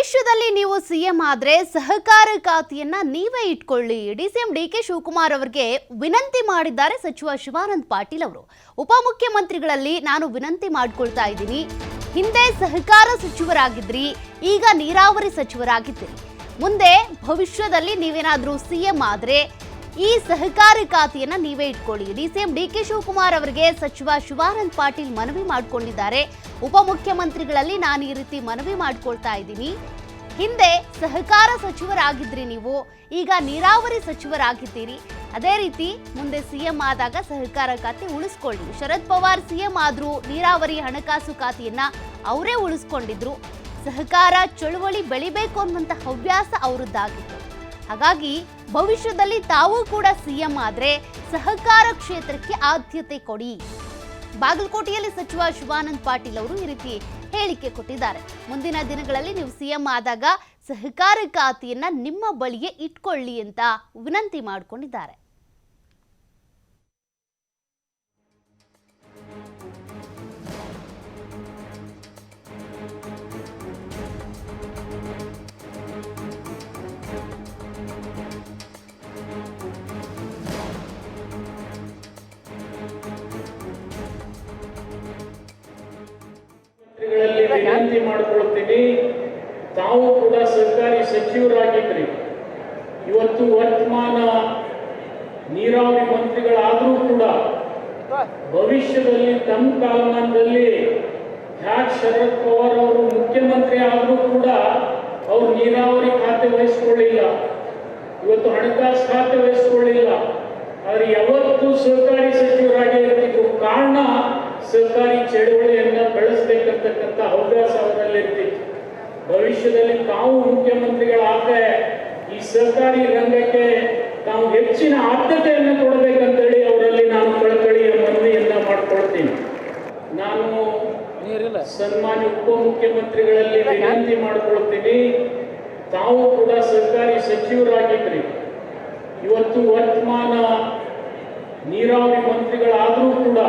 ಭವಿಷ್ಯದಲ್ಲಿ ನೀವು ಸಿಎಂ ಆದ್ರೆ ಸಹಕಾರ ಖಾತೆಯನ್ನ ನೀವೇ ಇಟ್ಕೊಳ್ಳಿ. ಡಿಸಿಎಂ ಡಿಕೆ ಶಿವಕುಮಾರ್ ಅವರಿಗೆ ವಿನಂತಿ ಮಾಡಿದ್ದಾರೆ ಸಚಿವ ಶಿವಾನಂದ ಪಾಟೀಲ್ ಅವರು. ಉಪಮುಖ್ಯಮಂತ್ರಿಗಳಲ್ಲಿ ನಾನು ವಿನಂತಿ ಮಾಡ್ಕೊಳ್ತಾ ಇದ್ದೀನಿ. ಹಿಂದೆ ಸಹಕಾರ ಸಚಿವರಾಗಿದ್ರಿ, ಈಗ ನೀರಾವರಿ ಸಚಿವರಾಗಿದ್ದೀರಿ. ಮುಂದೆ ಭವಿಷ್ಯದಲ್ಲಿ ನೀವೇನಾದ್ರೂ ಸಿಎಂ ಆದ್ರೆ ಈ ಸಹಕಾರ ಖಾತೆಯನ್ನ ನೀವೇ ಇಟ್ಕೊಳ್ಳಿ. ಡಿಸಿಎಂ ಡಿಕೆ ಶಿವಕುಮಾರ್ ಅವರಿಗೆ ಸಚಿವ ಶಿವಾನಂದ ಪಾಟೀಲ್ ಮನವಿ ಮಾಡಿಕೊಂಡಿದ್ದಾರೆ. ಉಪಮುಖ್ಯಮಂತ್ರಿಗಳಲ್ಲಿ ನಾನು ಈ ರೀತಿ ಮನವಿ ಮಾಡ್ಕೊಳ್ತಾ ಇದ್ದೀನಿ. ಹಿಂದೆ ಸಹಕಾರ ಸಚಿವರಾಗಿದ್ರಿ ನೀವು, ಈಗ ನೀರಾವರಿ ಸಚಿವರಾಗಿದ್ದೀರಿ. ಅದೇ ರೀತಿ ಮುಂದೆ ಸಿಎಂ ಆದಾಗ ಸಹಕಾರ ಖಾತೆ ಉಳಿಸ್ಕೊಳ್ಳಿ. ಶರದ್ ಪವಾರ್ ಸಿಎಂ ಆದ್ರೂ ನೀರಾವರಿ ಹಣಕಾಸು ಖಾತೆಯನ್ನ ಅವರೇ ಉಳಿಸ್ಕೊಂಡಿದ್ರು. ಸಹಕಾರ ಚಳುವಳಿ ಬೆಳಿಬೇಕು ಅನ್ನುವಂಥ ಹವ್ಯಾಸ ಅವರದ್ದಾಗಿತ್ತು. ಹಾಗಾಗಿ ಭವಿಷ್ಯದಲ್ಲಿ ತಾವು ಕೂಡ ಸಿಎಂ ಆದ್ರೆ ಸಹಕಾರ ಕ್ಷೇತ್ರಕ್ಕೆ ಆದ್ಯತೆ ಕೊಡಿ. ಬಾಗಲಕೋಟೆಯಲ್ಲಿ ಸಚಿವ ಶಿವಾನಂದ ಪಾಟೀಲ್ ಅವರು ಈ ರೀತಿ ಹೇಳಿಕೆ ಕೊಟ್ಟಿದ್ದಾರೆ. ಮುಂದಿನ ದಿನಗಳಲ್ಲಿ ನೀವು ಸಿಎಂ ಆದಾಗ ಸಹಕಾರ ಖಾತೆಯನ್ನ ನಿಮ್ಮ ಬಳಿಯೇ ಇಟ್ಕೊಳ್ಳಿ ಅಂತ ವಿನಂತಿ ಮಾಡಿಕೊಂಡಿದ್ದಾರೆ. ವಿನಂತಿ ಮಾಡಿಕೊಳ್ಳುತ್ತೀನಿ. ತಾವು ಕೂಡ ಸರ್ಕಾರಿ ಸಚಿವರಾಗಿದ್ರಿ. ಇವತ್ತು ವರ್ತಮಾನ ನೀರಾವರಿ ಮಂತ್ರಿಗಳಾದರೂ ಕೂಡ ಭವಿಷ್ಯದಲ್ಲಿ ತಮ್ಮ ಕಾಲಮಾನದಲ್ಲಿ ಹ್ಯಾಕ್ ಶರದ್ ಪವಾರ್ ಅವರು ಮುಖ್ಯಮಂತ್ರಿ ಆದರೂ ಕೂಡ ಅವರು ನೀರಾವರಿ ಖಾತೆ ವಹಿಸಿಕೊಳ್ಳಿಲ್ಲ, ಇವತ್ತು ಹಣಕಾಸು ಖಾತೆ ವಹಿಸಿಕೊಳ್ಳಿಲ್ಲ. ಆದರೆ ಯಾವತ್ತೂ ಸರ್ಕಾರಿ ಸಚಿವರಾಗಿ ಇರ್ತಿದ್ರು. ಕಾರಣ ಸರ್ಕಾರಿ ಚಳುವಳಿಯನ್ನ ಬೆಳೆಸಬೇಕಂತಕ್ಕಂಥ ಹವ್ಯಾಸ ಅವರಲ್ಲಿ ಇರ್ತಿತ್ತು. ಭವಿಷ್ಯದಲ್ಲಿ ತಾವು ಮುಖ್ಯಮಂತ್ರಿಗಳಾದ್ರೆ ಈ ಸರ್ಕಾರಿ ರಂಗಕ್ಕೆ ತಾವು ಹೆಚ್ಚಿನ ಆದ್ಯತೆಯನ್ನು ಕೊಡಬೇಕಂತೇಳಿ ಅವರಲ್ಲಿ ನಾನು ಕಳಕಳಿಯ ಮನವಿಯನ್ನ ಮಾಡ್ಕೊಳ್ತೀನಿ. ನಾನು ಸನ್ಮಾನ್ಯ ಉಪಮುಖ್ಯಮಂತ್ರಿಗಳಲ್ಲಿ ವಿನಂತಿ ಮಾಡಿಕೊಳ್ತೀನಿ. ತಾವು ಕೂಡ ಸರ್ಕಾರಿ ಸಚಿವರಾಗಿದ್ರಿ. ಇವತ್ತು ವರ್ತಮಾನ ನೀರಾವರಿ ಮಂತ್ರಿಗಳಾದರೂ ಕೂಡ